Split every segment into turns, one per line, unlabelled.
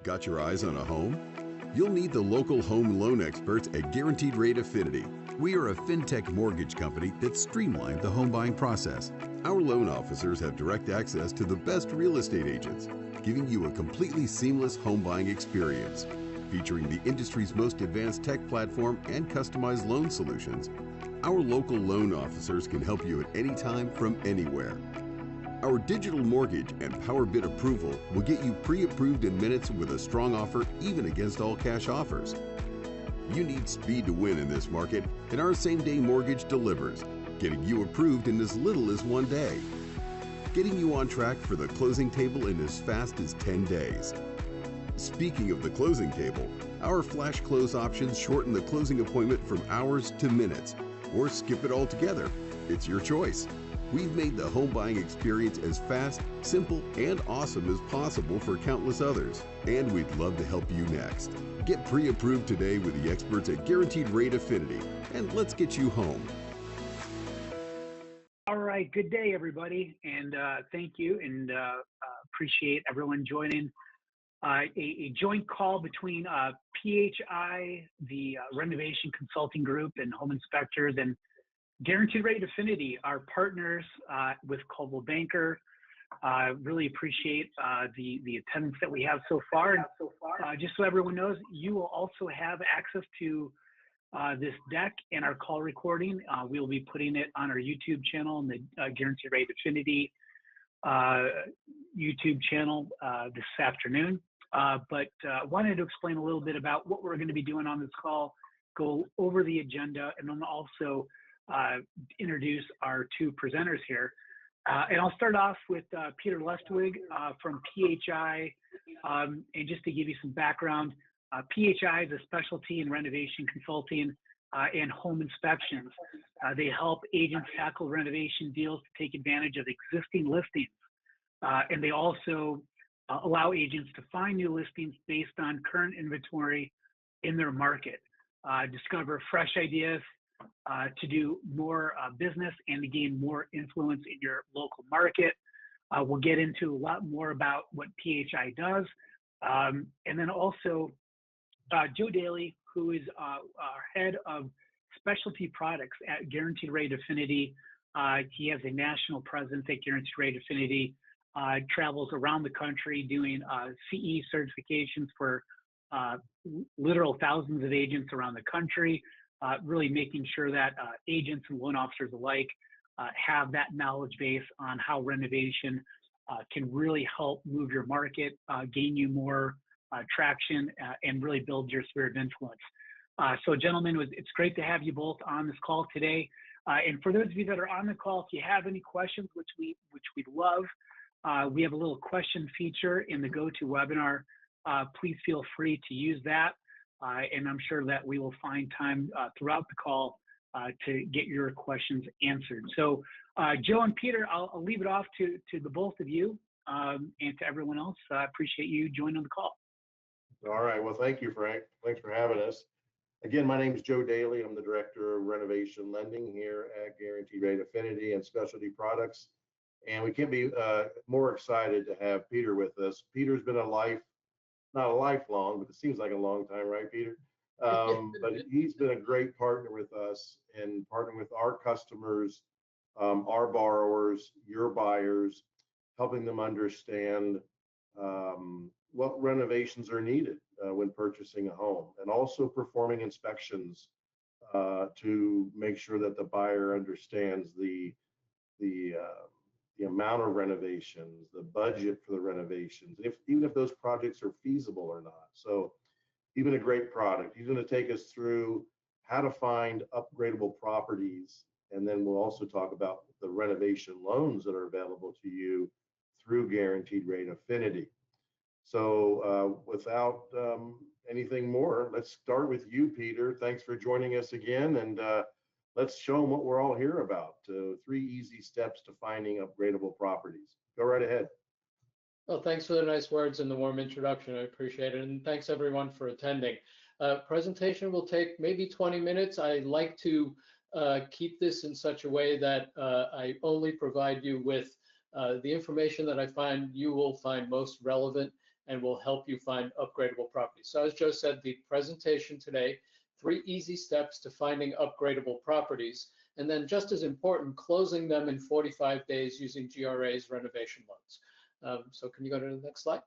Got your eyes on a home? You'll need the local home loan experts at Guaranteed Rate Affinity. We are a fintech mortgage company that streamlined the home buying process. Our loan officers have direct access to the best real estate agents, giving you a completely seamless home buying experience. Featuring the industry's most advanced tech platform and customized loan solutions, our local loan officers can help you at any time from anywhere. Our digital mortgage and power bid approval will get you pre-approved in minutes with a strong offer even against all cash offers. You need speed to win in this market, and our same-day mortgage delivers, getting you approved in as little as 1 day. Getting you on track for the closing table in as fast as 10 days. Speaking of the closing table, our flash close options shorten the closing appointment from hours to minutes, or skip it altogether. It's your choice. We've made the home buying experience as fast, simple, and awesome as possible for countless others, and we'd love to help you next. Get pre-approved today with the experts at Guaranteed Rate Affinity, and let's get you home.
All right, good day, everybody, and thank you, and appreciate everyone joining a joint call between PHI, the Renovation Consulting Group, and Home Inspectors, and Guaranteed Rate Affinity, our partners with Coldwell Banker. Really appreciate the attendance that we have so far. And just so everyone knows, you will also have access to this deck and our call recording. We will be putting it on our YouTube channel and the Guaranteed Rate Affinity YouTube channel this afternoon. But wanted to explain a little bit about what we're going to be doing on this call, go over the agenda, and then also introduce our two presenters here. And I'll start off with Peter Lestwig from PHI. And just to give you some background, PHI is a specialty in renovation consulting and home inspections. They help agents tackle renovation deals to take advantage of existing listings. And they also allow agents to find new listings based on current inventory in their market, discover fresh ideas to do more business and to gain more influence in your local market. We'll get into a lot more about what PHI does. And then also Joe Daly, who is our head of specialty products at Guaranteed Rate Affinity. He has a national presence at Guaranteed Rate Affinity, travels around the country doing CE certifications for literal thousands of agents around the country. Really making sure that agents and loan officers alike have that knowledge base on how renovation can really help move your market, gain you more traction, and really build your sphere of influence. So gentlemen, it's great to have you both on this call today. And for those of you that are on the call, if you have any questions, which we'd love, we have a little question feature in the GoToWebinar. Please feel free to use that. And I'm sure that we will find time throughout the call to get your questions answered. So Joe and Peter, I'll leave it off to the both of you and to everyone else. I appreciate you joining the call.
All right, well, thank you, Frank. Thanks for having us. Again, my name is Joe Daly. I'm the Director of Renovation Lending here at Guaranteed Rate Affinity and Specialty Products. And we can't be more excited to have Peter with us. Peter's been not a lifelong, but it seems like a long time, right, Peter? But he's been a great partner with us and partnering with our customers, our borrowers, your buyers, helping them understand what renovations are needed when purchasing a home, and also performing inspections to make sure that the buyer understands the amount of renovations, the budget for the renovations, even if those projects are feasible or not. So even a great product. He's going to take us through how to find upgradable properties, and then we'll also talk about the renovation loans that are available to you through Guaranteed Rate Affinity. So without anything more, let's start with you, Peter. Thanks for joining us again, and let's show them what we're all here about. 3 easy steps to finding upgradable properties. Go right ahead.
Well, thanks for the nice words and the warm introduction. I appreciate it. And thanks everyone for attending. Presentation will take maybe 20 minutes. I like to keep this in such a way that I only provide you with the information that I find you will find most relevant and will help you find upgradable properties. So as Joe said, the presentation today, 3 easy steps to finding upgradable properties, and then just as important, closing them in 45 days using GRA's renovation loans. So can you go to the next slide?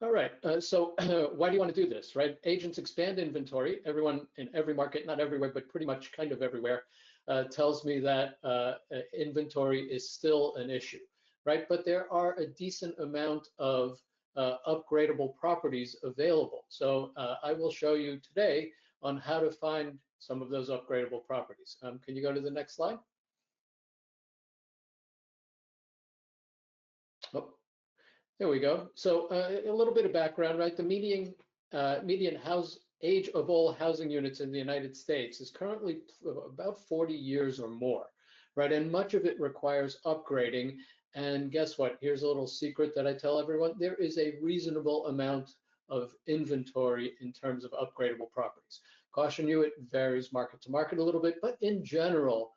All right, so why do you want to do this, right? Agents expand inventory. Everyone in every market, not everywhere, but pretty much kind of everywhere, tells me that inventory is still an issue, right? But there are a decent amount of upgradable properties available. So I will show you today on how to find some of those upgradable properties. Can you go to the next slide? Oh. There we go. So a little bit of background, right? The median age of all housing units in the United States is currently about 40 years or more, right? And much of it requires upgrading. And guess what? Here's a little secret that I tell everyone. There is a reasonable amount of inventory in terms of upgradable properties. Caution you, it varies market to market a little bit, but in general,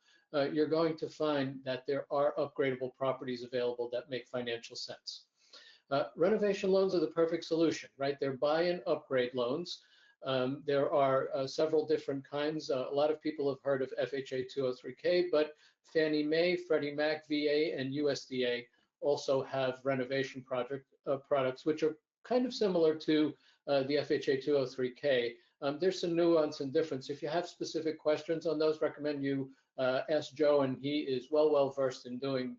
you're going to find that there are upgradable properties available that make financial sense. Renovation loans are the perfect solution, right? They're buy and upgrade loans. There are several different kinds. A lot of people have heard of FHA 203K, but Fannie Mae, Freddie Mac, VA, and USDA also have renovation products, which are kind of similar to the FHA 203K. There's some nuance and difference. If you have specific questions on those, recommend you ask Joe, and he is well versed in doing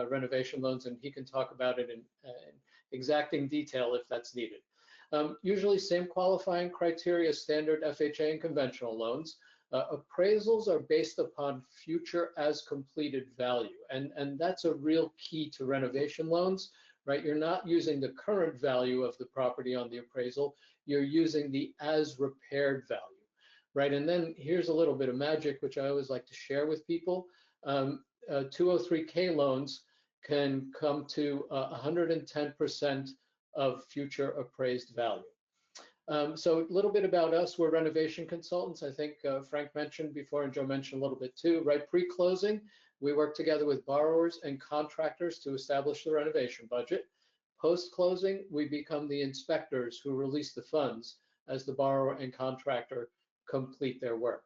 renovation loans, and he can talk about it in exacting detail if that's needed. Usually same qualifying criteria as standard FHA and conventional loans. Appraisals are based upon future as completed value, and that's a real key to renovation loans, right? You're not using the current value of the property on the appraisal, you're using the as repaired value, right? And then here's a little bit of magic, which I always like to share with people. 203K loans can come to 110% of future appraised value. So a little bit about us, we're renovation consultants. I think Frank mentioned before and Joe mentioned a little bit too, right? Pre-closing, we work together with borrowers and contractors to establish the renovation budget. Post-closing, we become the inspectors who release the funds as the borrower and contractor complete their work.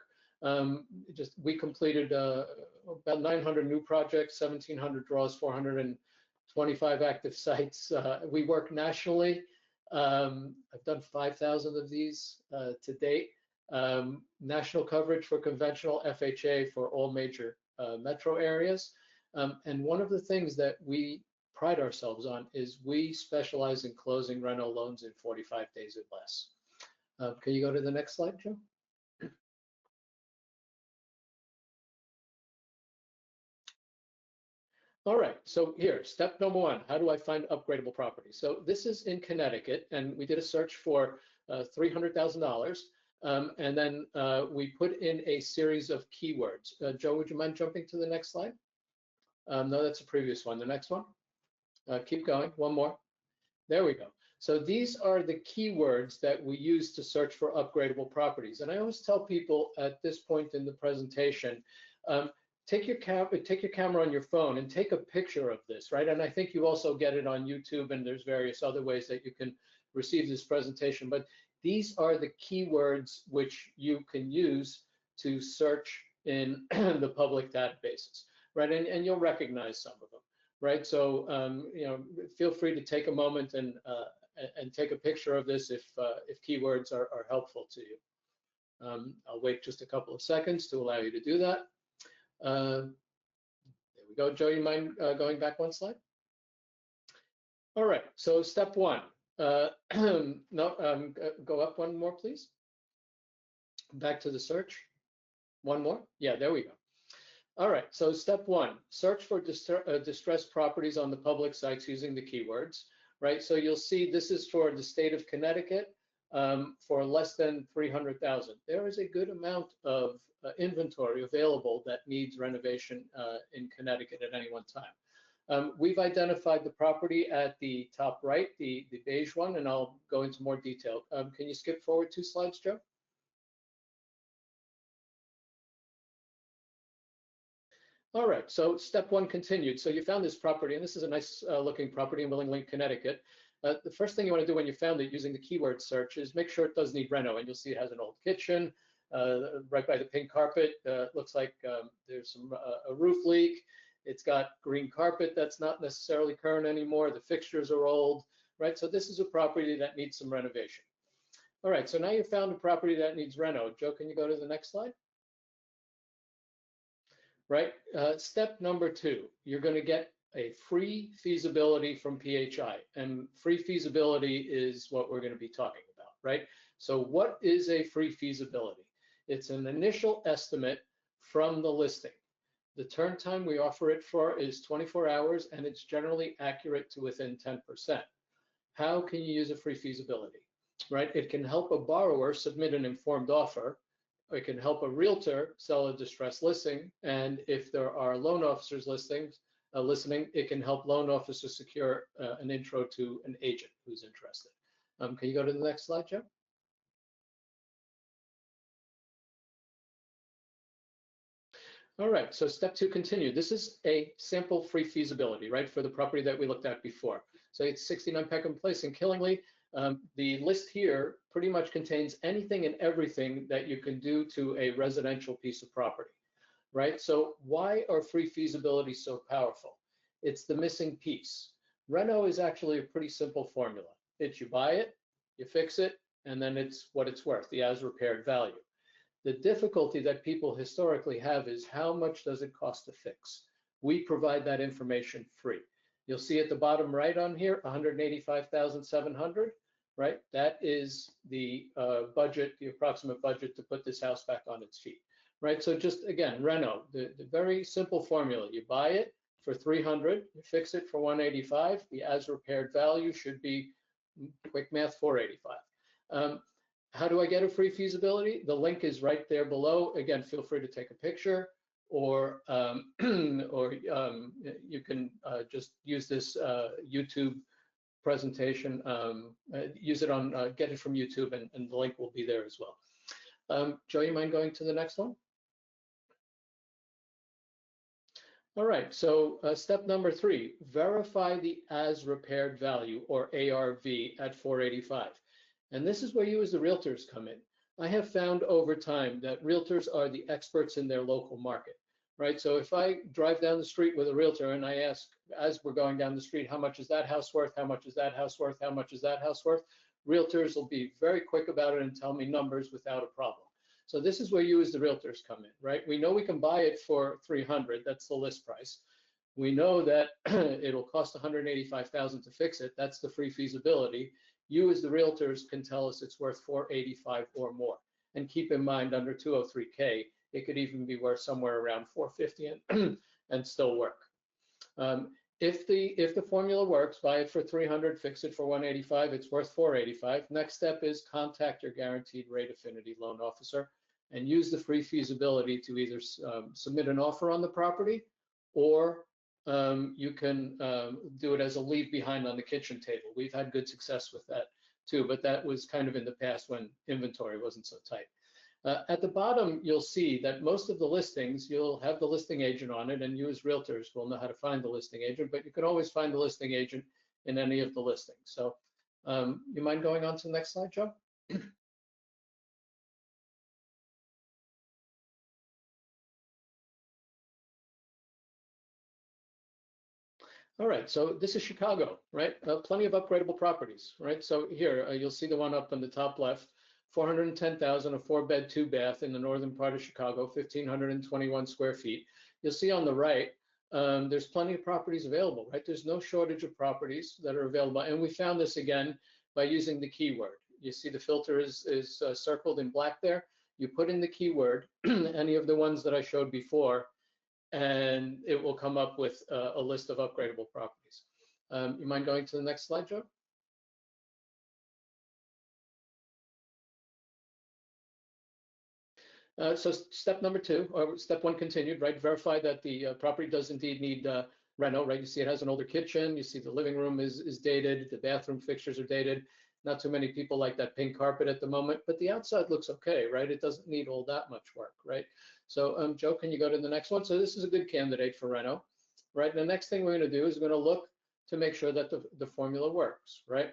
We completed about 900 new projects, 1,700 draws, 425 active sites. We work nationally. I've done 5,000 of these to date. National coverage for conventional FHA for all major metro areas. And one of the things that we pride ourselves on is we specialize in closing reno loans in 45 days or less. Can you go to the next slide, Joe? All right, so here, step number 1, how do I find upgradable property? So this is in Connecticut, and we did a search for $300,000, and then we put in a series of keywords. Joe, would you mind jumping to the next slide? No, that's a previous one. The next one? Keep going, one more. There we go. So these are the keywords that we use to search for upgradable properties. And I always tell people at this point in the presentation, take your camera on your phone and take a picture of this, right? And I think you also get it on YouTube, and there's various other ways that you can receive this presentation. But these are the keywords which you can use to search in the public databases, right? And you'll recognize some of them, right? So feel free to take a moment and take a picture of this if keywords are helpful to you. I'll wait just a couple of seconds to allow you to do that. There we go. Joe, you mind going back one slide? All right, so step 1. No, go up one more, please. Back to the search. One more? Yeah, there we go. All right, so step 1, search for distressed properties on the public sites using the keywords, right? So you'll see this is for the state of Connecticut for less than 300,000. There is a good amount of inventory available that needs renovation in Connecticut at any one time. We've identified the property at the top right, the beige one, and I'll go into more detail. Can you skip forward 2 slides, Joe? All right, so step one continued. So you found this property, and this is a nice looking property in Willing Link, Connecticut. The first thing you want to do when you found it using the keyword search is make sure it does need reno, and you'll see it has an old kitchen right by the pink carpet. Looks like there's a roof leak. It's got green carpet that's not necessarily current anymore. The fixtures are old, right? So this is a property that needs some renovation. All right, so now you found a property that needs reno. Joe, can you go to the next slide? Right, step number two, you're going to get a free feasibility from PHI, and free feasibility is what we're going to be talking about, right? So what is a free feasibility? It's an initial estimate from the listing. The turn time we offer it for is 24 hours, and it's generally accurate to within 10%. How can you use a free feasibility, right? It can help a borrower submit an informed offer. It can help a realtor sell a distressed listing, and if there are loan officers listening, it can help loan officers secure an intro to an agent who's interested. Can you go to the next slide, Joe? All right, so step two continued. This is a sample free feasibility, right, for the property that we looked at before. So it's 69 Peckham Place in Killingly. The list here pretty much contains anything and everything that you can do to a residential piece of property, right? So why are free feasibilities so powerful? It's the missing piece. Reno is actually a pretty simple formula. It's you buy it, you fix it, and then it's what it's worth, the as repaired value. The difficulty that people historically have is how much does it cost to fix? We provide that information free. You'll see at the bottom right on here, $185,700, right? That is the budget, the approximate budget to put this house back on its feet, right? So just again, reno, the very simple formula. You buy it for $300, you fix it for $185. The as repaired value should be, quick math, $485. How do I get a free feasibility? The link is right there below. Again, feel free to take a picture, or you can just use this YouTube presentation. Use it on, get it from YouTube, and the link will be there as well. Joe, you mind going to the next one? All right, so step number three, verify the as repaired value, or ARV, at $485. And this is where you as the realtors come in. I have found over time that realtors are the experts in their local market, right? So if I drive down the street with a realtor and I ask, as we're going down the street, how much is that house worth? How much is that house worth? How much is that house worth? Realtors will be very quick about it and tell me numbers without a problem. So this is where you as the realtors come in, right? We know we can buy it for $300, that's the list price. We know that it'll cost $185,000 to fix it, that's the free feasibility. You as the realtors can tell us it's worth $485 or more. And keep in mind, under 203K, it could even be worth somewhere around $450 and still work. If the formula works, buy it for $300, fix it for $185, it's worth $485. Next step is contact your Guaranteed Rate Affinity loan officer and use the free feasibility to either submit an offer on the property, or you can do it as a leave behind on the kitchen table. We've had good success with that too, but that was kind of in the past when inventory wasn't so tight. At the bottom, you'll see that most of the listings, you'll have the listing agent on it, and you as realtors will know how to find the listing agent, but you can always find the listing agent in any of the listings. So you mind going on to the next slide, Joe? All right, so this is Chicago, right? Plenty of upgradable properties, right? So here, you'll see the one up on the top left, 410,000, a 4-bed, 2-bath in the northern part of Chicago, 1,521 square feet. You'll see on the right, there's plenty of properties available, right? There's no shortage of properties that are available. And we found this again by using the keyword. You see the filter is circled in black there. You put in the keyword, any of the ones that I showed before, and it will come up with a list of upgradable properties. You mind going to the next slide, Joe? So step number two, or step one continued, right? Verify that the property does indeed need reno, right? You see it has an older kitchen. You see the living room is dated. The bathroom fixtures are dated. Not too many people like that pink carpet at the moment, but the outside looks okay, right? It doesn't need all that much work, right? So Joe, can you go to the next one? So this is a good candidate for reno, right? And the next thing we're going to do is we're going to look to make sure that the formula works, right?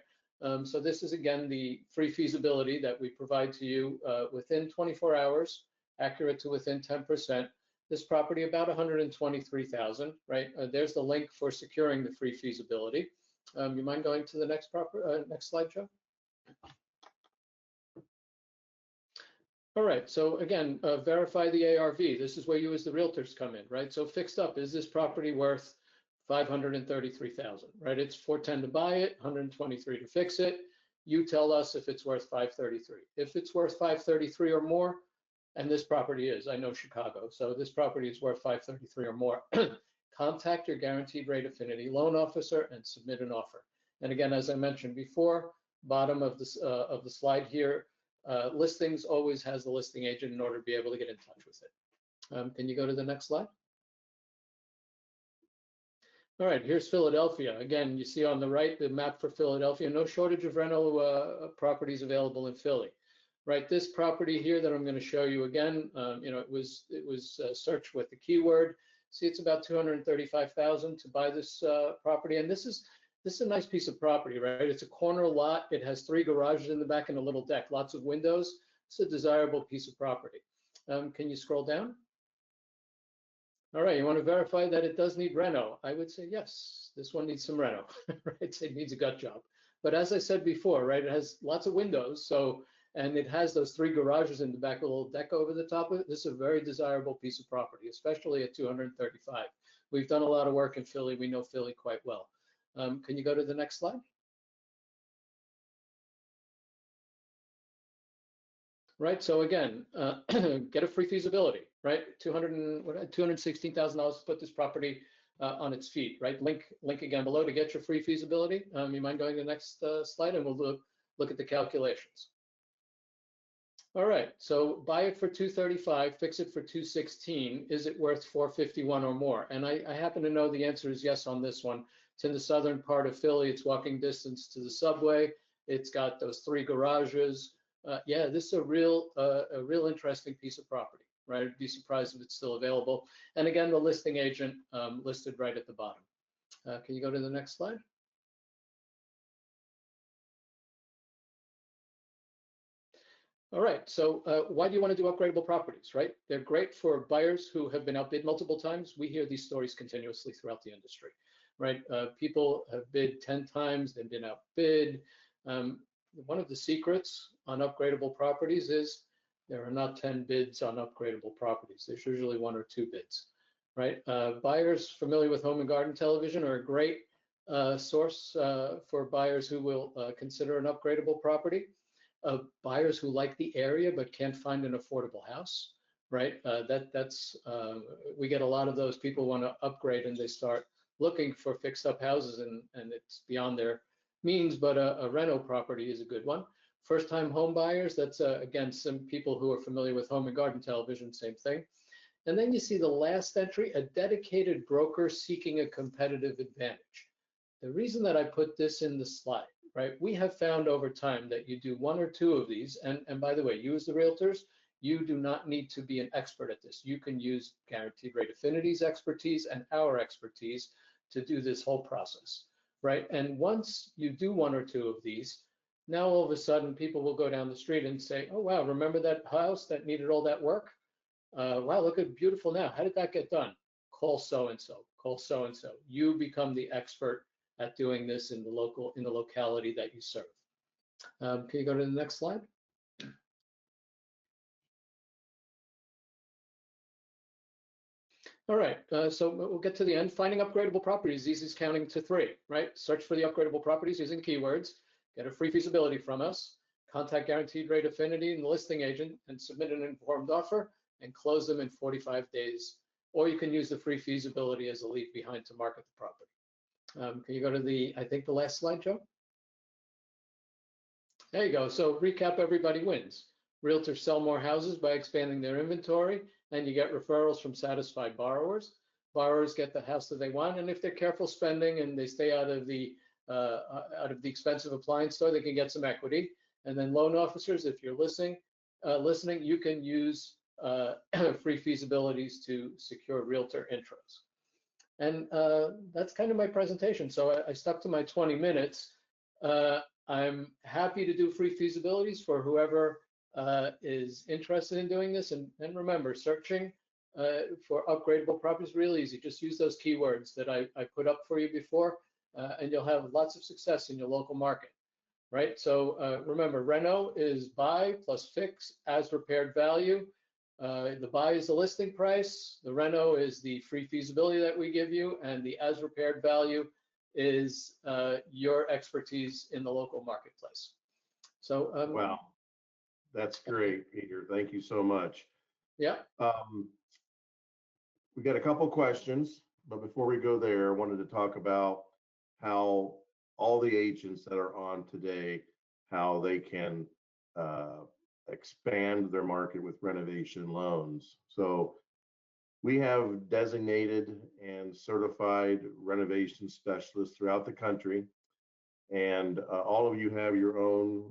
So this is, again, the free feasibility that we provide to you within 24 hours, accurate to within 10%. This property about 123,000, right? There's the link for securing the free feasibility. You mind going to the next slide, Joe? All right, so again, verify the ARV. This is where you as the realtors come in, right? So fixed up, is this property worth 533,000, right? It's 410 to buy it, 123 to fix it. You tell us if it's worth 533. If it's worth 533 or more, and this property is, I know Chicago, so this property is worth 533 or more, contact your Guaranteed Rate Affinity loan officer and submit an offer. And again, as I mentioned before, bottom of the slide here, listings always has the listing agent in order to be able to get in touch with it. Can you go to the next slide? All right, here's Philadelphia. Again, you see on the right the map for Philadelphia. No shortage of rental properties available in Philly. Right, this property here that I'm going to show you again, it was searched with the keyword. See, it's about 235,000 to buy this property, and this is a nice piece of property, right? It's a corner lot. It has 3 garages in the back and a little deck, lots of windows. It's a desirable piece of property. Can you scroll down? All right, you want to verify that it does need reno? I would say yes, this one needs some reno, right? It needs a gut job. But as I said before, right, it has lots of windows, and it has those 3 garages in the back, a little deck over the top of it. This is a very desirable piece of property, especially at 235. We've done a lot of work in Philly. We know Philly quite well. Can you go to the next slide? Right, so again, get a free feasibility, right? $216,000 to put this property on its feet, right? Link again below to get your free feasibility. You mind going to the next slide, and we'll look at the calculations. All right, so buy it for 235, fix it for 216. Is it worth 451 or more? And I happen to know the answer is yes on this one. It's in the southern part of Philly. It's walking distance to the subway. It's got those 3 garages. Yeah, this is a real interesting piece of property, right? I'd be surprised if it's still available. And again, the listing agent listed right at the bottom. Can you go to the next slide? All right, so why do you want to do upgradable properties, right? They're great for buyers who have been outbid multiple times. We hear these stories continuously throughout the industry, right? People have bid 10 times, they've been outbid. One of the secrets on upgradable properties is there are not 10 bids on upgradable properties. There's usually 1 or 2 bids, right? Buyers familiar with home and garden television are a great source for buyers who will consider an upgradable property. Buyers who like the area but can't find an affordable house, right? We get a lot of those people want to upgrade and they start looking for fixed up houses and it's beyond their means, but a reno property is a good one. First time home buyers, that's again, some people who are familiar with home and garden television, same thing. And then you see the last entry, a dedicated broker seeking a competitive advantage. The reason that I put this in the slide, right? We have found over time that you do 1 or 2 of these, and by the way, you as the realtors, you do not need to be an expert at this. You can use Guaranteed Rate Affinity's expertise and our expertise to do this whole process, right? And once you do 1 or 2 of these, now all of a sudden people will go down the street and say, oh wow, remember that house that needed all that work? Wow, look at beautiful now. How did that get done? Call so-and-so, call so-and-so. You become the expert at doing this in the locality that you serve. Can you go to the next slide? All right, so we'll get to the end. Finding upgradable properties, easy as counting to 3, right? Search for the upgradable properties using keywords, get a free feasibility from us, contact Guaranteed Rate Affinity and the listing agent and submit an informed offer and close them in 45 days. Or you can use the free feasibility as a leave behind to market the property. Can you go to I think the last slide, Joe? There you go. So recap, everybody wins. Realtors sell more houses by expanding their inventory, and you get referrals from satisfied borrowers. Borrowers get the house that they want, and if they're careful spending and they stay out of the expensive appliance store, they can get some equity. And then loan officers, if you're listening, you can use free feasibilities to secure realtor interest. And that's kind of my presentation. So I stuck to my 20 minutes. I'm happy to do free feasibilities for whoever is interested in doing this. And remember, searching for upgradable properties is really easy. Just use those keywords that I put up for you before, and you'll have lots of success in your local market, right? So remember, Reno is buy plus fix as repaired value. The buy is the listing price, the Reno is the free feasibility that we give you, and the as repaired value is your expertise in the local marketplace. So
wow, that's great, Peter. Thank you so much.
Yeah.
We got a couple questions, but before we go there, I wanted to talk about how all the agents that are on today, how they can expand their market with renovation loans. So we have designated and certified renovation specialists throughout the country, and all of you have your own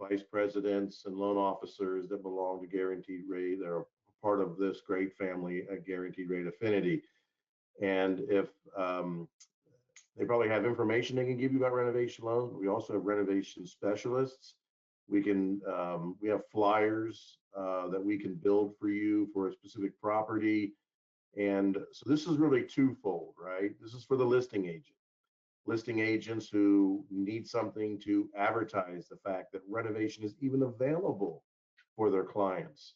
vice presidents and loan officers that belong to Guaranteed Rate. They're part of this great family at Guaranteed Rate Affinity. And if they probably have information they can give you about renovation loans. We also have renovation specialists. We have flyers that we can build for you for a specific property. And so this is really twofold, right? This is for the listing agent. Listing agents who need something to advertise the fact that renovation is even available for their clients.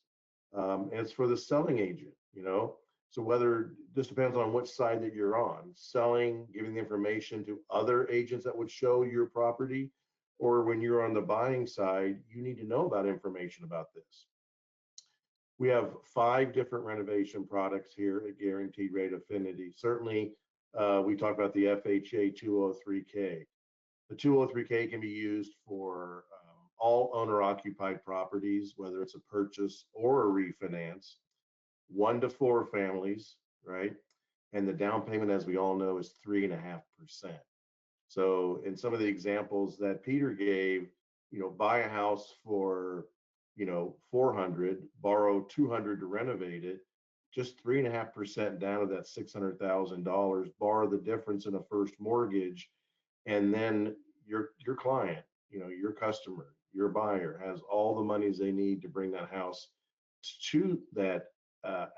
And it's for the selling agent, so whether, just depends on which side that you're on, selling, giving the information to other agents that would show your property, or when you're on the buying side, you need to know about information about this. We have 5 different renovation products here at Guaranteed Rate Affinity. Certainly, we talked about the FHA 203K. The 203K can be used for all owner-occupied properties, whether it's a purchase or a refinance, 1 to 4 families, right? And the down payment, as we all know, is 3.5%. So in some of the examples that Peter gave, buy a house for, 400, borrow 200 to renovate it, just 3.5% down of that $600,000, borrow the difference in a first mortgage, and then your client, your customer, your buyer has all the monies they need to bring that house to that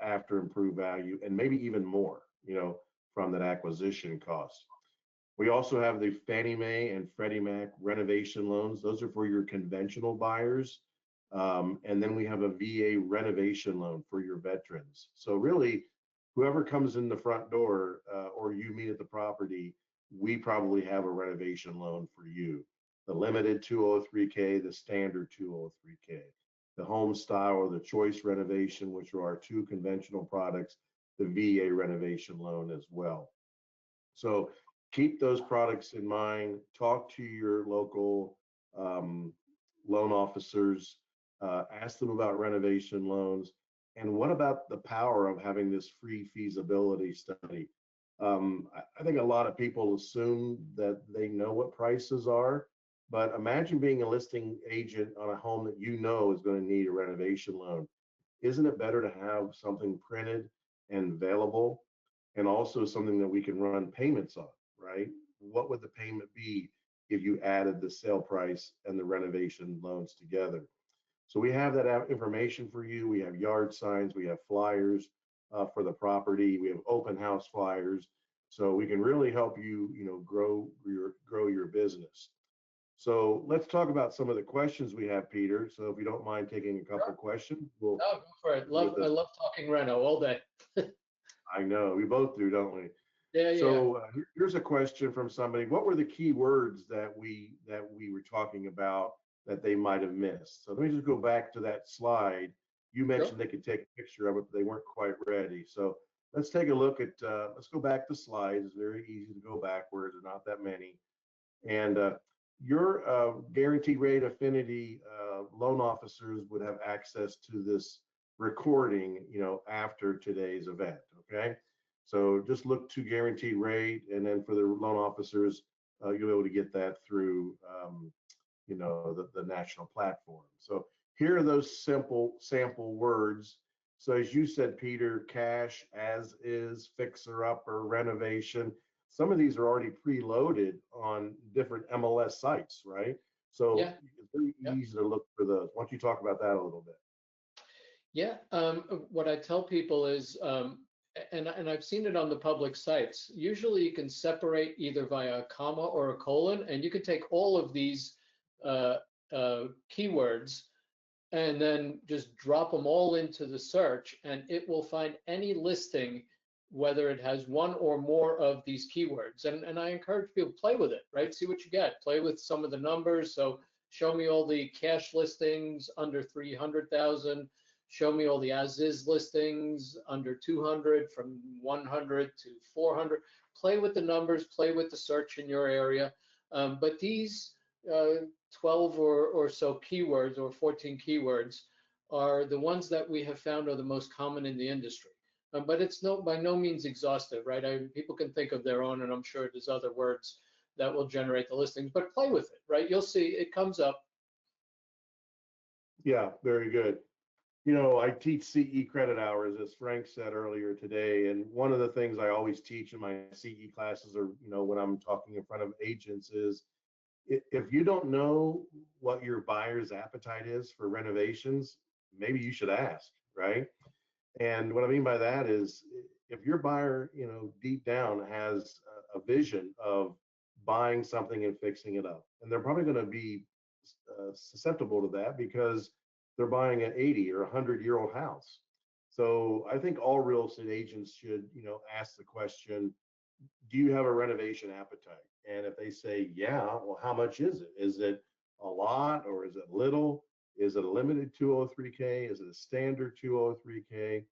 after improved value, and maybe even more, from that acquisition cost. We also have the Fannie Mae and Freddie Mac renovation loans. Those are for your conventional buyers. And then we have a VA renovation loan for your veterans. So really, whoever comes in the front door or you meet at the property, we probably have a renovation loan for you. The limited 203K, the standard 203K, the home style or the choice renovation, which are our 2 conventional products, the VA renovation loan as well. So keep those products in mind. Talk to your local loan officers. Ask them about renovation loans. And what about the power of having this free feasibility study? I think a lot of people assume that they know what prices are, but imagine being a listing agent on a home that is going to need a renovation loan. Isn't it better to have something printed and available, and also something that we can run payments on, right? What would the payment be if you added the sale price and the renovation loans together? So we have that information for you. We have yard signs, we have flyers for the property, we have open house flyers, so we can really help you, grow your business. So let's talk about some of the questions we have, Peter. So if you don't mind taking a couple questions,
go for it. I love talking Reno all day.
I know we both do, don't we?
Yeah.
So here's a question from somebody. What were the key words that we were talking about that they might have missed? So let me just go back to that slide. You mentioned they could take a picture of it, but they weren't quite ready. So let's take a look at, let's go back to slides. It's very easy to go backwards. There's not that many. And your Guaranteed Rate Affinity loan officers would have access to this recording, after today's event, okay? So just look to Guaranteed Rate, and then for the loan officers, you'll be able to get that through, the national platform. So here are those simple sample words. So as you said, Peter, cash, as is, fixer upper, renovation. Some of these are already preloaded on different MLS sites, right? So
Yeah.
it's very
Yeah.
easy to look for those. Why don't you talk about that a little bit?
Yeah, what I tell people is, and I've seen it on the public sites, usually you can separate either via a comma or a colon, and you can take all of these uh, keywords and then just drop them all into the search, and it will find any listing, whether it has one or more of these keywords. And I encourage people to play with it, right? See what you get. Play with some of the numbers. So show me all the cash listings under 300,000. Show me all the as-is listings under 200, from 100 to 400. Play with the numbers, play with the search in your area. But these 12 or so keywords, or 14 keywords, are the ones that we have found are the most common in the industry. But it's by no means exhaustive, right? People can think of their own, and I'm sure there's other words that will generate the listings, but play with it, right? You'll see it comes up.
Yeah, very good. You know, I teach CE credit hours, as Frank said earlier today, and one of the things I always teach in my CE classes, or when I'm talking in front of agents, is if you don't know what your buyer's appetite is for renovations, maybe you should ask, right? And what I mean by that is, if your buyer, deep down has a vision of buying something and fixing it up, and they're probably going to be susceptible to that because they're buying an 80 or 100-year-old house. So I think all real estate agents should, ask the question, do you have a renovation appetite? And if they say, yeah, well, how much is it? Is it a lot, or is it little? Is it a limited 203K? Is it a standard 203K?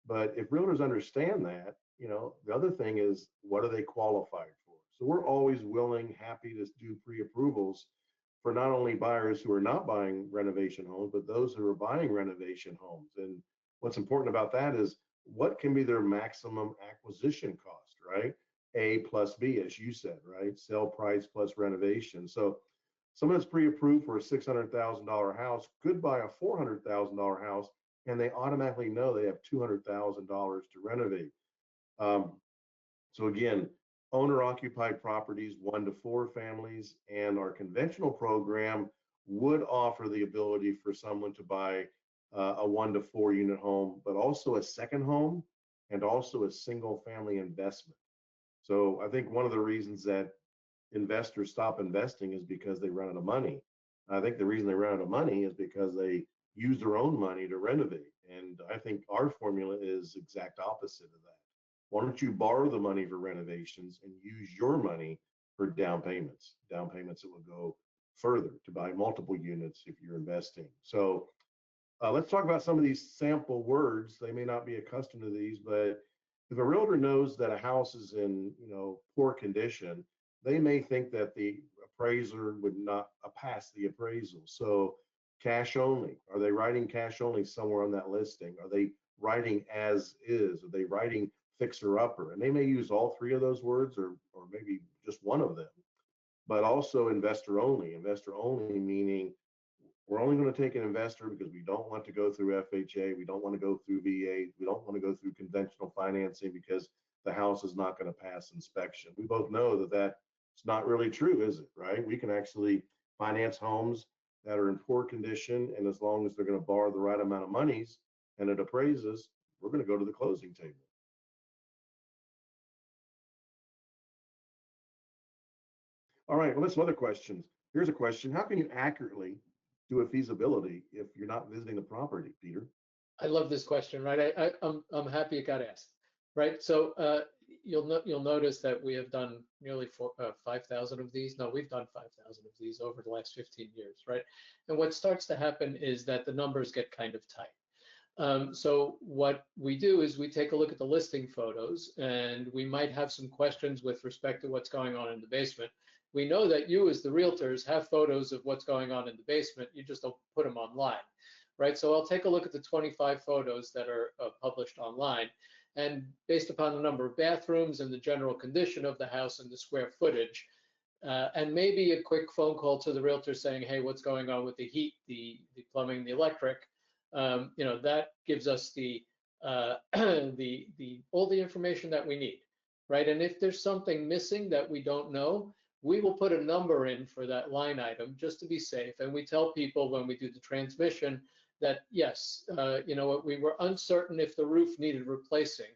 But if realtors understand that, the other thing is, what are they qualified for? So we're always willing, happy to do pre-approvals for not only buyers who are not buying renovation homes, but those who are buying renovation homes. And what's important about that is, what can be their maximum acquisition cost, right? A plus B, as you said, right? Sell price plus renovation. So someone that's pre-approved for a $600,000 house could buy a $400,000 house, and they automatically know they have $200,000 to renovate. So again, owner-occupied properties, 1 to 4 families, and our conventional program would offer the ability for someone to buy a 1 to 4 unit home, but also a second home and also a single family investment. So I think one of the reasons that investors stop investing is because they run out of money. I think the reason they run out of money is because they use their own money to renovate. And I think our formula is exact opposite of that. Why don't you borrow the money for renovations and use your money for down payments? Down payments that will go further to buy multiple units if you're investing. So let's talk about some of these sample words. They may not be accustomed to these, but if a realtor knows that a house is in, poor condition, they may think that the appraiser would not pass the appraisal. So cash only, are they writing cash only somewhere on that listing? Are they writing as is? Are they writing fixer upper? And they may use all 3 of those words, or maybe just one of them. But also investor only meaning we're only going to take an investor because we don't want to go through FHA, we don't want to go through VA, we don't want to go through conventional financing because the house is not going to pass inspection. We both know that that's not really true, is it? Right? We can actually finance homes that are in poor condition, and as long as they're going to borrow the right amount of monies and it appraises, we're going to go to the closing table. All right, well, let's some other questions. Here's a question. How can you accurately do a feasibility if you're not visiting the property, Peter?
I love this question, right? I'm happy it got asked, right? So you'll notice that we have done nearly 5,000 of these. No, we've done 5,000 of these over the last 15 years, right? And what starts to happen is that the numbers get kind of tight. So what we do is we take a look at the listing photos, and we might have some questions with respect to what's going on in the basement. We know that you, as the realtors, have photos of what's going on in the basement. You just don't put them online, right? So I'll take a look at the 25 photos that are published online, and based upon the number of bathrooms and the general condition of the house and the square footage, and maybe a quick phone call to the realtor saying, hey, what's going on with the heat, the plumbing, the electric. That gives us the all the information that we need, right? And if there's something missing that we don't know, we will put a number in for that line item just to be safe. And we tell people when we do the transmission that, yes, we were uncertain if the roof needed replacing.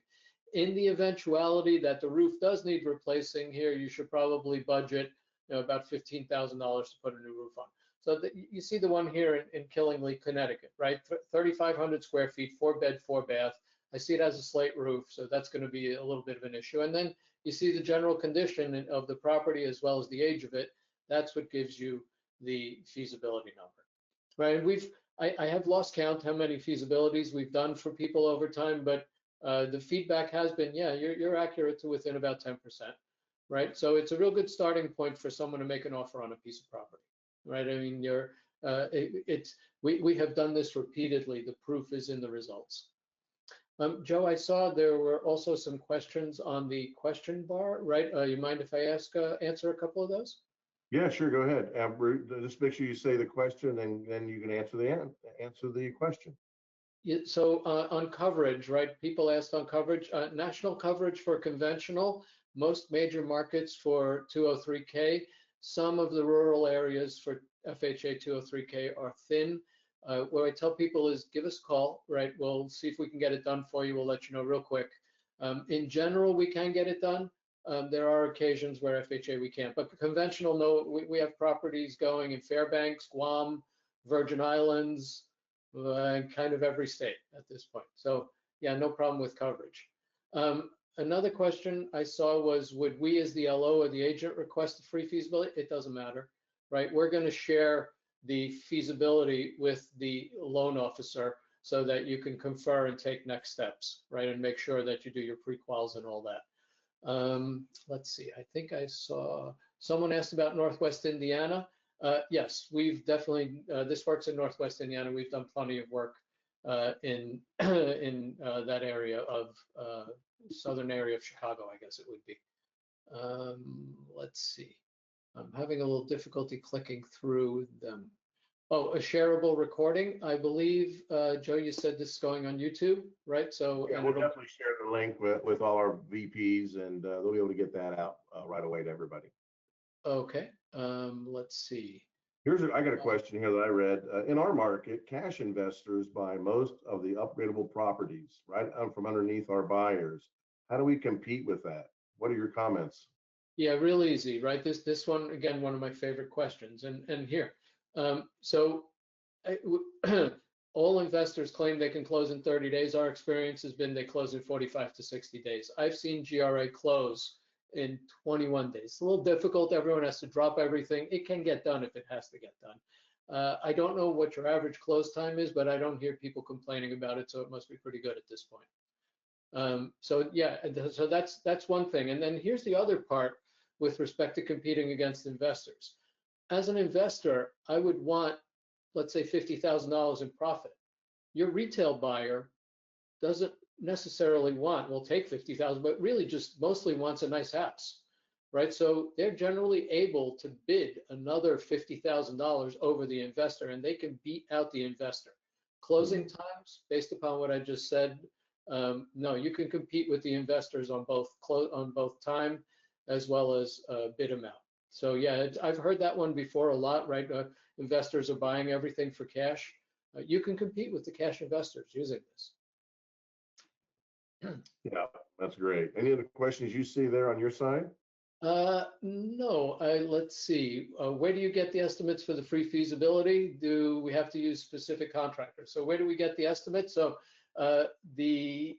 In the eventuality that the roof does need replacing here, you should probably budget about $15,000 to put a new roof on. So you see the one here in Killingly, Connecticut, right? 3,500 square feet, 4-bed, 4-bath. I see it as a slate roof, so that's going to be a little bit of an issue. And then you see the general condition of the property as well as the age of it. That's what gives you the feasibility number, right? And I have lost count how many feasibilities we've done for people over time, but the feedback has been, yeah, you're accurate to within about 10%, right? So it's a real good starting point for someone to make an offer on a piece of property, right? I mean, we have done this repeatedly. The proof is in the results. Joe, I saw there were also some questions on the question bar, right? You mind if I answer a couple of those?
Yeah, sure. Go ahead. Just make sure you say the question, and then you can answer the question.
Yeah, so on coverage, right? People asked on coverage, national coverage for conventional, most major markets for 203K. Some of the rural areas for FHA 203K are thin. What I tell people is give us a call, right? We'll see if we can get it done for you. We'll let you know real quick. In general, we can get it done. There are occasions where FHA we can't, but conventional, no, we have properties going in Fairbanks, Guam, Virgin Islands, kind of every state at this point. So yeah, no problem with coverage. Another question I saw was, would we as the LO or the agent request a free feasibility? It doesn't matter, right? We're going to share the feasibility with the loan officer so that you can confer and take next steps, right? And make sure that you do your pre-quals and all that. Let's see, I think I saw someone asked about Northwest Indiana. Yes, we've definitely, this works in Northwest Indiana. We've done plenty of work in that area of southern area of Chicago, I guess it would be. Let's see. I'm having a little difficulty clicking through them. Oh, a shareable recording. I believe, Joe, you said this is going on YouTube, right? So
yeah, we'll definitely share the link with all our VPs, and they'll be able to get that out right away to everybody.
Okay, let's see.
I got a question here that I read. In our market, cash investors buy most of the upgradable properties, right, from underneath our buyers. How do we compete with that? What are your comments?
Yeah, real easy, right? This one, again, one of my favorite questions. And here, so all investors claim they can close in 30 days. Our experience has been they close in 45 to 60 days. I've seen GRA close in 21 days. It's a little difficult. Everyone has to drop everything. It can get done if it has to get done. I don't know what your average close time is, but I don't hear people complaining about it, so it must be pretty good at this point. So yeah, so that's one thing. And then here's the other part with respect to competing against investors. As an investor, I would want, let's say, $50,000 in profit. Your retail buyer doesn't necessarily want, will take 50,000, but really just mostly wants a nice house, right? So they're generally able to bid another $50,000 over the investor, and they can beat out the investor. Closing times, based upon what I just said, no, you can compete with the investors on both time as well as bid amount. So yeah, I've heard that one before a lot, right? Investors are buying everything for cash. You can compete with the cash investors using this.
Yeah, that's great. Any other questions you see there on your side?
No, let's see. Where do you get the estimates for the free feasibility? Do we have to use specific contractors? So where do we get the estimates? So the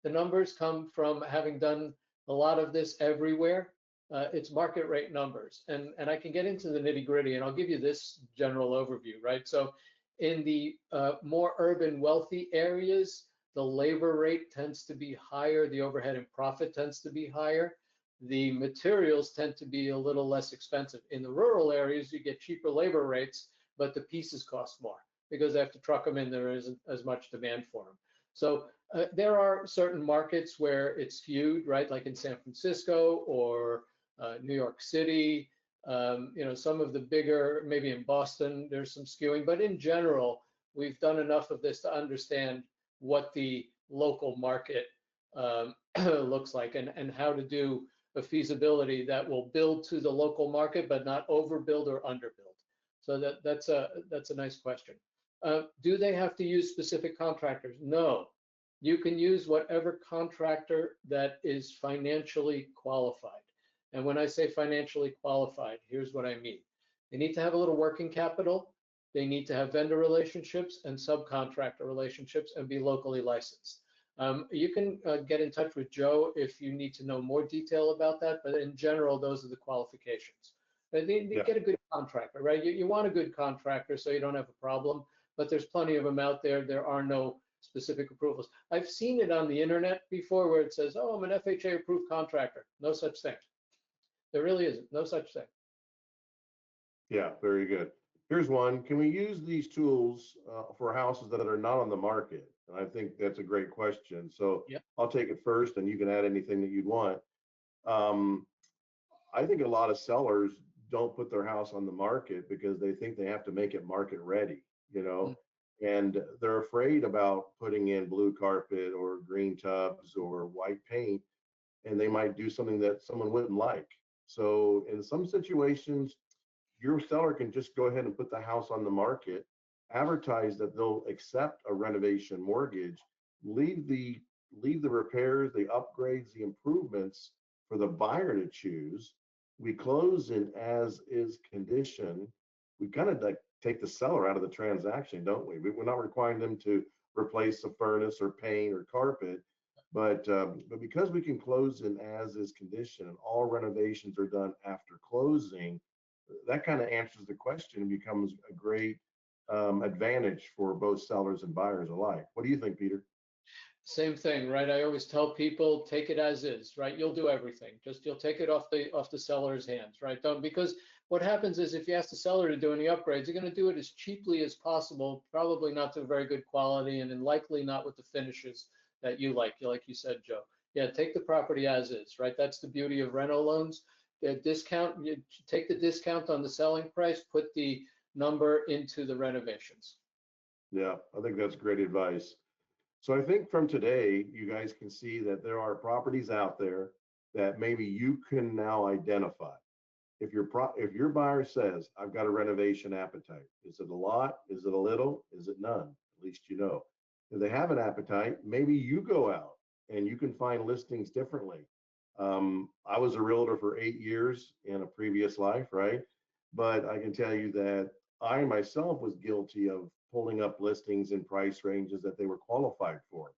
numbers come from having done a lot of this everywhere. It's market rate numbers, and I can get into the nitty gritty, and I'll give you this general overview, right? So in the more urban wealthy areas, the labor rate tends to be higher, the overhead and profit tends to be higher, the materials tend to be a little less expensive. In the rural areas, you get cheaper labor rates, but the pieces cost more because they have to truck them in, there isn't as much demand for them. So there are certain markets where it's skewed, right? Like in San Francisco or New York City, some of the bigger, maybe in Boston, there's some skewing, but in general, we've done enough of this to understand what the local market looks like and how to do a feasibility that will build to the local market, but not overbuild or underbuild. So that's a nice question. Do they have to use specific contractors? No. You can use whatever contractor that is financially qualified. And when I say financially qualified, here's what I mean. They need to have a little working capital. They need to have vendor relationships and subcontractor relationships and be locally licensed. You can get in touch with Joe if you need to know more detail about that, but in general, those are the qualifications. They get a good contractor, right? You want a good contractor so you don't have a problem, but there's plenty of them out there. There are no specific approvals. I've seen it on the internet before where it says, oh, I'm an FHA approved contractor. No such thing. There really isn't, no such thing.
Yeah, very good. Here's one. Can we use these tools for houses that are not on the market? And I think that's a great question. So
Yep.
I'll take it first and you can add anything that you'd want. I think a lot of sellers don't put their house on the market because they think they have to make it market ready, and they're afraid about putting in blue carpet or green tubs or white paint, and they might do something that someone wouldn't like. So in some situations, your seller can just go ahead and put the house on the market, advertise that they'll accept a renovation mortgage, leave the repairs, the upgrades, the improvements for the buyer to choose. We close in as is condition. We kind of like take the seller out of the transaction, don't we? We're not requiring them to replace a furnace or paint or carpet, but because we can close in as is condition and all renovations are done after closing, that kind of answers the question and becomes a great advantage for both sellers and buyers alike. What do you think, Peter?
Same thing, right? I always tell people, take it as is, right? You'll do everything. Just you'll take it off the seller's hands, right? Because what happens is if you ask the seller to do any upgrades, you're going to do it as cheaply as possible, probably not to very good quality, and then likely not with the finishes that you like you said, Joe. Yeah, take the property as is, right? That's the beauty of reno loans. The discount, you take the discount on the selling price, put the number into the renovations.
Yeah, I think that's great advice. So I think from today, you guys can see that there are properties out there that maybe you can now identify. If your buyer says, I've got a renovation appetite, is it a lot? Is it a little? Is it none? At least you know. If they have an appetite, maybe you go out and you can find listings differently. I was a realtor for 8 years in a previous life, right? But I can tell you that I myself was guilty of pulling up listings in price ranges that they were qualified for.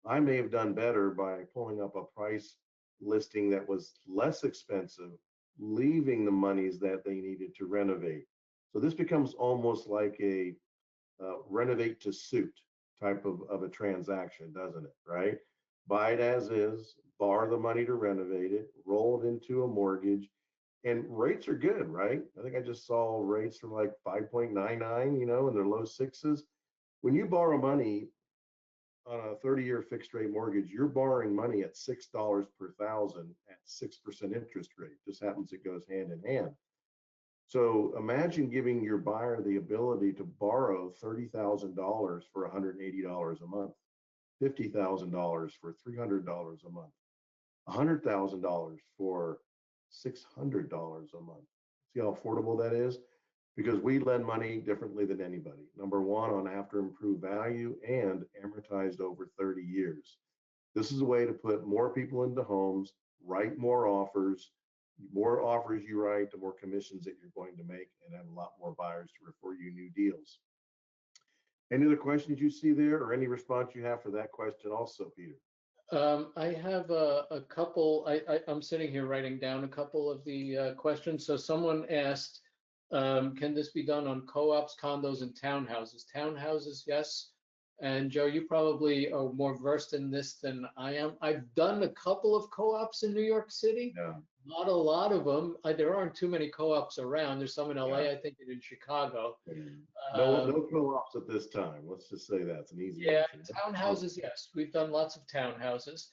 I may have done better by pulling up a price listing that was less expensive, leaving the monies that they needed to renovate. So this becomes almost like a renovate to suit type of a transaction, doesn't it? Right? Buy it as is, borrow the money to renovate it, roll it into a mortgage, and rates are good, right? I think I just saw rates from like 5.99, in their low sixes. When you borrow money on a 30-year fixed rate mortgage, you're borrowing money at $6 per thousand at 6% interest rate. Just happens it goes hand in hand. So imagine giving your buyer the ability to borrow $30,000 for $180 a month, $50,000 for $300 a month, $100,000 for $600 a month. See how affordable that is? Because we lend money differently than anybody. Number one, on after improved value and amortized over 30 years. This is a way to put more people into homes, write more offers. More offers you write, the more commissions that you're going to make, and have a lot more buyers to refer you new deals. Any other questions you see there, or any response you have for that question also, Peter?
I have a couple. I'm sitting here writing down a couple of the questions. So someone asked, can this be done on co-ops, condos, and townhouses? Townhouses, yes. And Joe, you probably are more versed in this than I am. I've done a couple of co-ops in New York City.
Yeah.
Not a lot of them. There aren't too many co-ops around. There's some in LA,
Yeah.
I think, and in Chicago.
No co-ops at this time. Let's just say that's an easy
Yeah,
answer.
townhouses, yes. We've done lots of townhouses.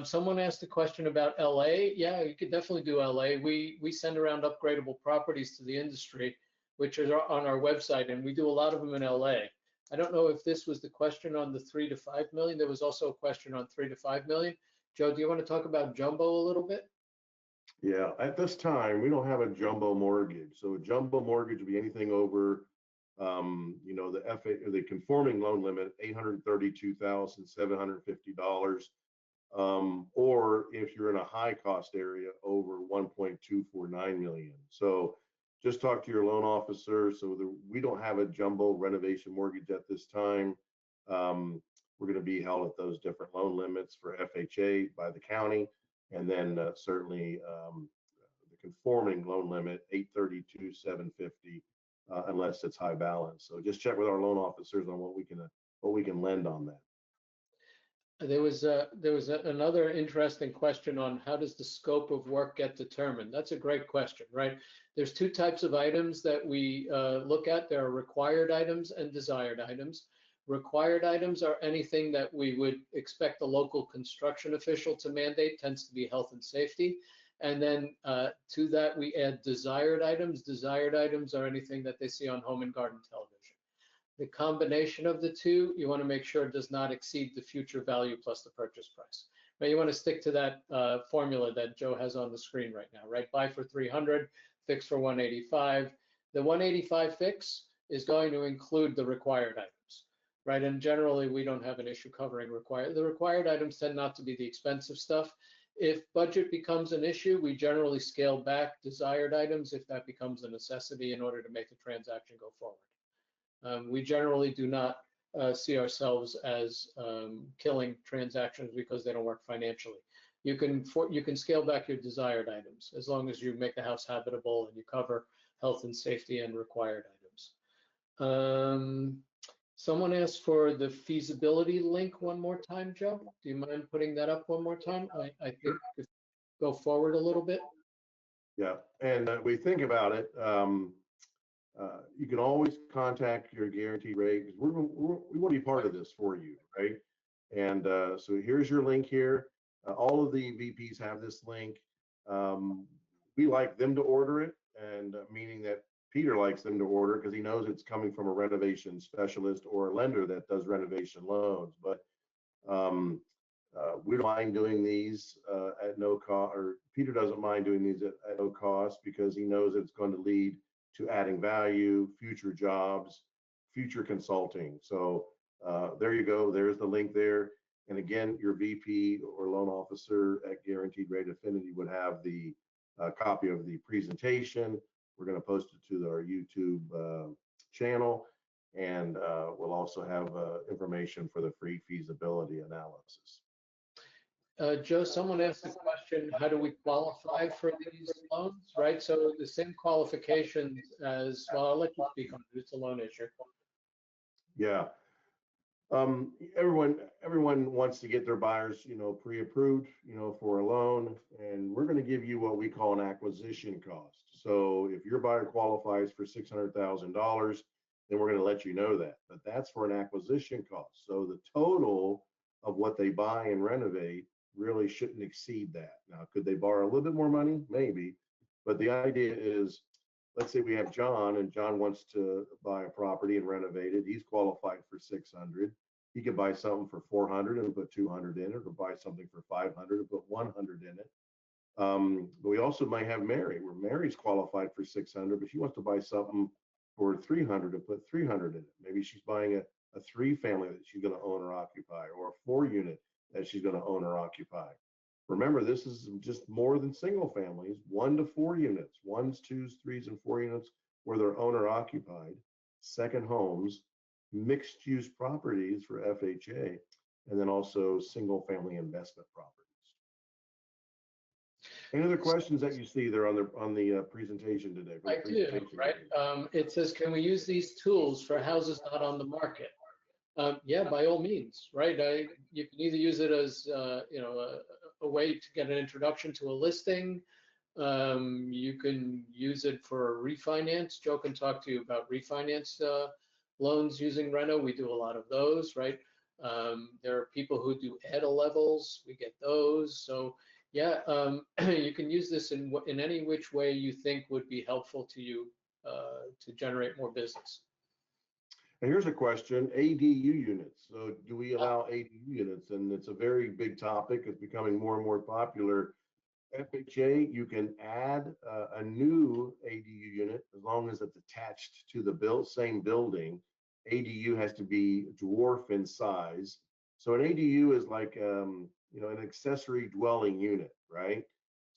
Someone asked a question about LA. Yeah, you could definitely do LA. We send around upgradable properties to the industry, which are on our website, and we do a lot of them in LA. I don't know if this was the question on the 3 to 5 million. There was also a question on 3 to 5 million. Joe, do you want to talk about jumbo a little bit?
Yeah, at this time, we don't have a jumbo mortgage. So a jumbo mortgage would be anything over, the conforming loan limit, $832,750. Or if you're in a high cost area, over 1.249 million. So just talk to your loan officer. So we don't have a jumbo renovation mortgage at this time. We're going to be held at those different loan limits for FHA by the county, and then certainly the conforming loan limit 832,750, unless it's high balance. So just check with our loan officers on what we can lend on that.
There was another interesting question on how does the scope of work get determined? That's a great question, right? There's two types of items that we look at. There are required items and desired items. Required items are anything that we would expect the local construction official to mandate, tends to be health and safety. And then to that, we add desired items. Desired items are anything that they see on home and garden television. The combination of the two, you want to make sure it does not exceed the future value plus the purchase price. Now you want to stick to that formula that Joe has on the screen right now, right? Buy for 300, fix for 185. The 185 fix is going to include the required items, right? And generally we don't have an issue covering the required items tend not to be the expensive stuff. If budget becomes an issue, we generally scale back desired items if that becomes a necessity in order to make the transaction go forward. We generally do not see ourselves as killing transactions because they don't work financially. You can scale back your desired items as long as you make the house habitable and you cover health and safety and required items. Someone asked for the feasibility link one more time, Joe. Do you mind putting that up one more time? I think if go forward a little bit.
Yeah, and we think about it. You can always contact your guaranteed rate because we want to be part of this for you, right? And so here's your link here. All of the VPs have this link. We like them to order it, and meaning that Peter likes them to order because he knows it's coming from a renovation specialist or a lender that does renovation loans. But we don't mind doing these at no cost, or Peter doesn't mind doing these at no cost because he knows it's going to lead to adding value, future jobs, future consulting. So there you go. There's the link there. And again, your VP or loan officer at Guaranteed Rate Affinity would have the copy of the presentation. We're going to post it to our YouTube channel, and we'll also have information for the free feasibility analysis.
Joe, someone asked the question, how do we qualify for these loans, right? So the same qualifications as, well, I'll let you speak on it. It's a loan issue.
Yeah. Everyone wants to get their buyers, pre-approved, for a loan, and we're going to give you what we call an acquisition cost. So if your buyer qualifies for $600,000, then we're going to let you know that, but that's for an acquisition cost. So the total of what they buy and renovate really shouldn't exceed that. Now, could they borrow a little bit more money? Maybe, but the idea is, let's say we have John, and John wants to buy a property and renovate it. He's qualified for 600. He could buy something for 400 and put 200 in it, or buy something for 500 and put 100 in it. But we also might have Mary, where Mary's qualified for 600, but she wants to buy something for 300 and put 300 in it. Maybe she's buying a 3-family that she's going to own or occupy, or a 4-unit that she's going to own or occupy. Remember, this is just more than single families, 1 to 4 units, 1s, 2s, 3s, and 4 units where they're owner occupied, second homes, mixed use properties for FHA, and then also single family investment properties. Any other questions that you see there on the presentation today?
I do, right? It says, can we use these tools for houses not on the market? Yeah, by all means, right? You can either use it as a way to get an introduction to a listing. You can use it for a refinance. Joe can talk to you about refinance loans using Reno. We do a lot of those, right? There are people who do EDA levels. We get those. So yeah, you can use this in any which way you think would be helpful to you to generate more business.
And here's a question, ADU units. So do we allow ADU units? And it's a very big topic. It's becoming more and more popular. FHA, you can add a new ADU unit as long as it's attached to the same building. ADU has to be dwarf in size. So an ADU is like an accessory dwelling unit, right?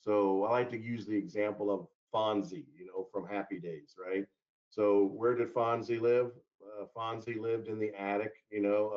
So I like to use the example of Fonzie, from Happy Days, right? So where did Fonzie live? Fonzie lived in the attic,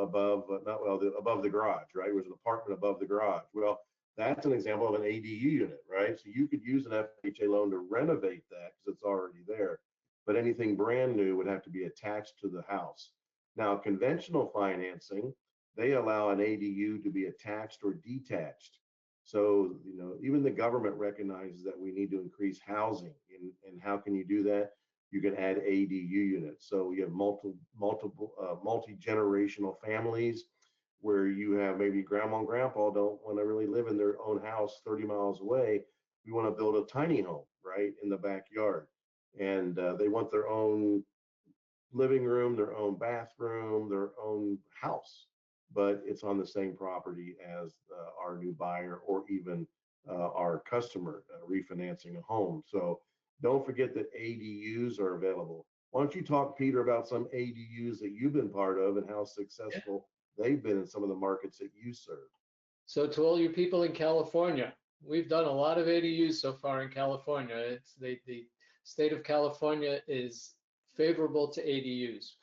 above, above the garage, right? It was an apartment above the garage. Well, that's an example of an ADU unit, right? So you could use an FHA loan to renovate that because it's already there. But anything brand new would have to be attached to the house. Now, conventional financing, they allow an ADU to be attached or detached. So, even the government recognizes that we need to increase housing. And how can you do that? You can add ADU units. So you have multi-generational families where you have maybe grandma and grandpa don't want to really live in their own house 30 miles away. We want to build a tiny home right in the backyard. And they want their own living room, their own bathroom, their own house, but it's on the same property as our new buyer or even our customer refinancing a home. So don't forget that ADUs are available. Why don't you talk, Peter, about some ADUs that you've been part of and how successful they've been in some of the markets that you serve?
So to all you people in California, we've done a lot of ADUs so far in California. It's the state of California is favorable to ADUs.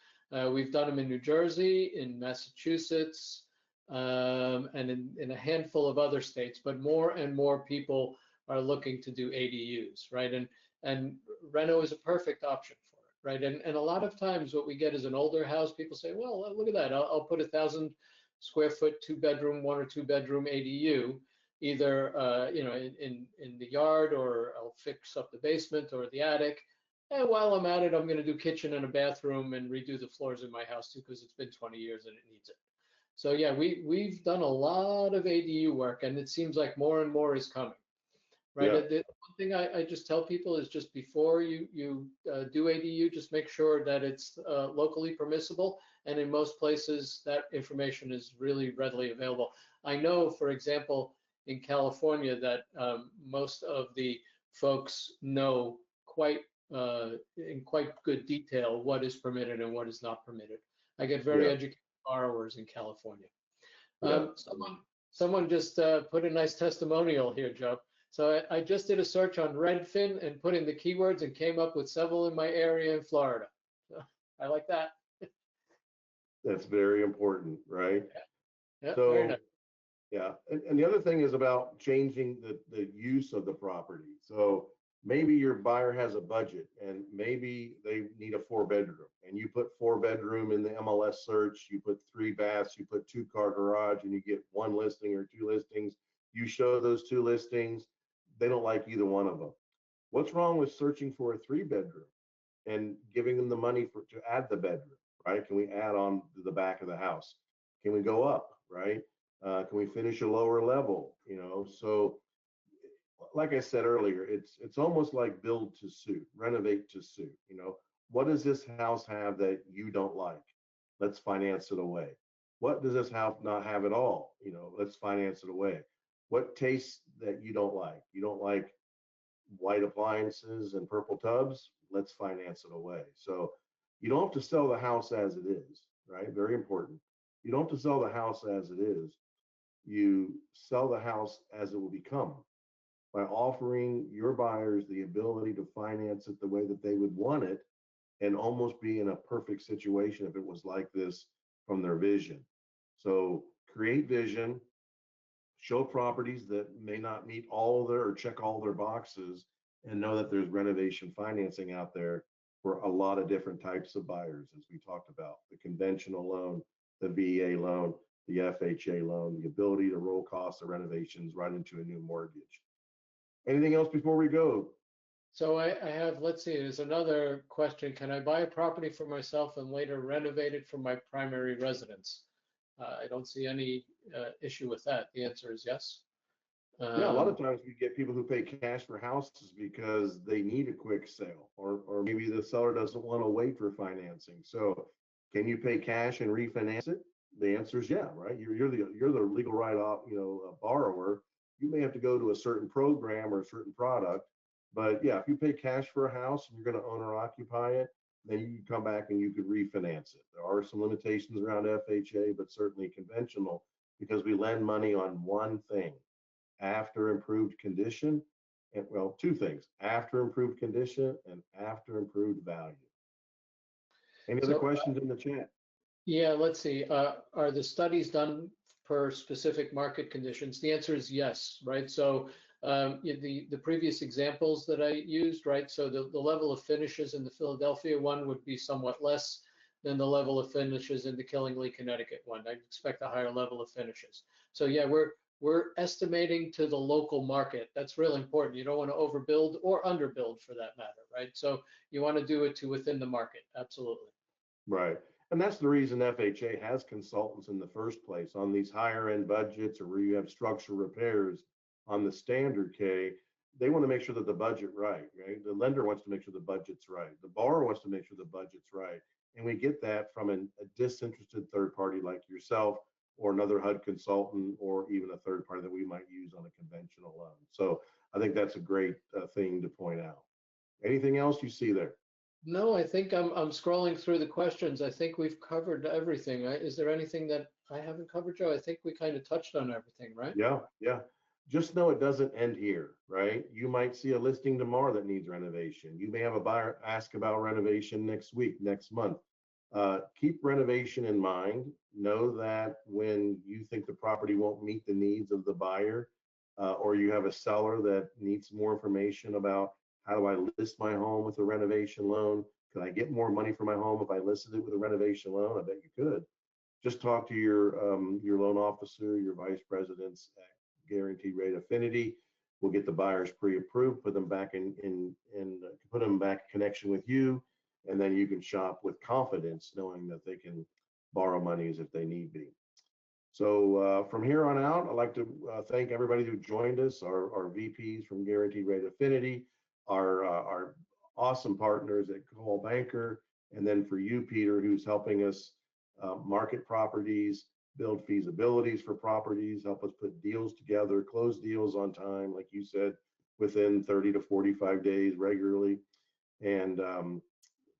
We've done them in New Jersey, in Massachusetts, and in a handful of other states, but more and more people are looking to do ADUs, right? And Reno is a perfect option for it, right? And a lot of times what we get is an older house. People say, well, look at that. I'll put 1,000 square foot, 2-bedroom, 1 or 2-bedroom ADU, either in the yard, or I'll fix up the basement or the attic. And while I'm at it, I'm going to do kitchen and a bathroom and redo the floors in my house too, because it's been 20 years and it needs it. So yeah, we've done a lot of ADU work, and it seems like more and more is coming. Right.
Yeah.
The one thing I just tell people is just before you do ADU, just make sure that it's locally permissible. And in most places, that information is really readily available. I know, for example, in California, that most of the folks know in quite good detail what is permitted and what is not permitted. I get very educated borrowers in California. Someone just put a nice testimonial here, Joe. So I just did a search on Redfin and put in the keywords and came up with several in my area in Florida. So I like that.
That's very important, right?
Yeah,
So,
very nice.
yeah. And the other thing is about changing the use of the property. So maybe your buyer has a budget and maybe they need a 4-bedroom, and you put 4-bedroom in the MLS search, you put 3 baths, you put 2-car garage, and you get 1 listing or 2 listings. You show those 2 listings. They don't like either one of them. What's wrong with searching for a 3-bedroom and giving them the money to add the bedroom, right? Can we add on to the back of the house? Can we go up, right? Can we finish a lower level? So like I said earlier, it's almost like build to suit, renovate to suit. What does this house have that you don't like? Let's finance it away. What does this house not have at all? Let's finance it away. What tastes that you don't like? You don't like white appliances and purple tubs? Let's finance it away. So you don't have to sell the house as it is, right? Very important. You don't have to sell the house as it is. You sell the house as it will become by offering your buyers the ability to finance it the way that they would want it, and almost be in a perfect situation if it was like this from their vision. So create vision, show properties that may not meet all their or check all their boxes, and know that there's renovation financing out there for a lot of different types of buyers, as we talked about: the conventional loan, the VA loan, the FHA loan, the ability to roll costs of renovations right into a new mortgage. Anything else before we go?
So I have, let's see, there's another question. Can I buy a property for myself and later renovate it for my primary residence? I don't see any issue with that. The answer is yes.
Yeah, a lot of times we get people who pay cash for houses because they need a quick sale, or maybe the seller doesn't want to wait for financing. So can you pay cash and refinance it? The answer is yeah, right? You're the legal right off, borrower. You may have to go to a certain program or a certain product, but yeah, if you pay cash for a house and you're going to own or occupy it, then you can come back and you could refinance it. There are some limitations around FHA, but certainly conventional, because we lend money on one thing: after improved condition. And well, two things: after improved condition and after improved value. Any other
So,
questions in the chat?
yeah, let's see. Are the studies done per specific market conditions? The answer is yes, right? So the previous examples that I used, right? So the level of finishes in the Philadelphia one would be somewhat less than the level of finishes in the Killingly, Connecticut one. I'd expect a higher level of finishes. So yeah, we're estimating to the local market. That's really important. You don't want to overbuild or underbuild for that matter, right? So you want to do it to within the market. Absolutely.
Right. And that's the reason FHA has consultants in the first place on these higher end budgets, or where you have structural repairs on the standard K. They want to make sure that the budget right? The lender wants to make sure the budget's right. The borrower wants to make sure the budget's right. And we get that from a disinterested third party like yourself, or another HUD consultant, or even a third party that we might use on a conventional loan. So I think that's a great thing to point out. Anything else you see there?
No, I think I'm scrolling through the questions. I think we've covered everything. Is there anything that I haven't covered, Joe? I think we kind of touched on everything, right?
Yeah. Just know it doesn't end here, right? You might see a listing tomorrow that needs renovation. You may have a buyer ask about renovation next week, next month. Keep renovation in mind. Know that when you think the property won't meet the needs of the buyer, or you have a seller that needs more information about how do I list my home with a renovation loan? Could I get more money for my home if I listed it with a renovation loan? I bet you could. Just talk to your loan officer, your vice presidents at Guaranteed Rate Affinity. We'll get the buyers pre-approved, put them back put them back in connection with you, and then you can shop with confidence, knowing that they can borrow monies if they need be. So from here on out, I'd like to thank everybody who joined us, our VPs from Guaranteed Rate Affinity, our awesome partners at Cole Banker, and then for you, Peter, who's helping us market properties, build feasibilities for properties, help us put deals together, close deals on time, like you said, within 30 to 45 days regularly. And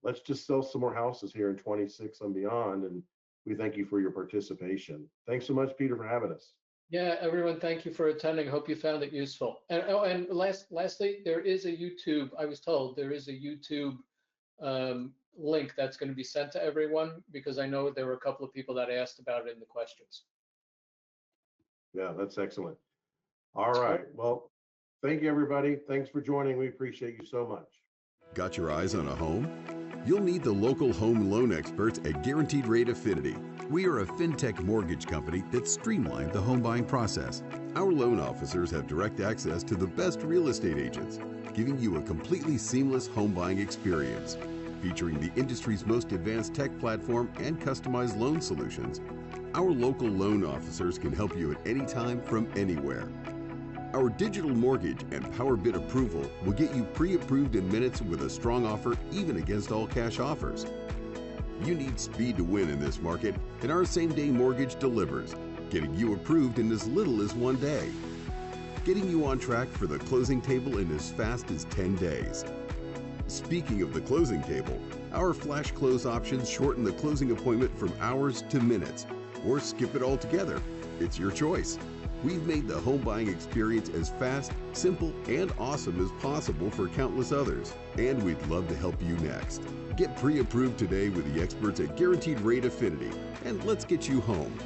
let's just sell some more houses here in 26 and beyond. And we thank you for your participation. Thanks so much, Peter, for having us.
Yeah, everyone, thank you for attending. Hope you found it useful. And lastly, there is a YouTube, I was told there is a YouTube link that's going to be sent to everyone, because I know there were a couple of people that asked about it in the questions.
Yeah, that's excellent. All right. Well, thank you, everybody. Thanks for joining. We appreciate you so much.
Got your eyes on a home? You'll need the local home loan experts at Guaranteed Rate Affinity. We are a fintech mortgage company that streamlined the home buying process. Our loan officers have direct access to the best real estate agents, giving you a completely seamless home buying experience. Featuring the industry's most advanced tech platform and customized loan solutions, our local loan officers can help you at any time from anywhere. Our digital mortgage and power bid approval will get you pre-approved in minutes with a strong offer, even against all cash offers. You need speed to win in this market, and our same-day mortgage delivers, getting you approved in as little as 1 day. Getting you on track for the closing table in as fast as 10 days. Speaking of the closing table, our flash close options shorten the closing appointment from hours to minutes, or skip it altogether. It's your choice. We've made the home buying experience as fast, simple, and awesome as possible for countless others, and we'd love to help you next. Get pre-approved today with the experts at Guaranteed Rate Affinity, and let's get you home.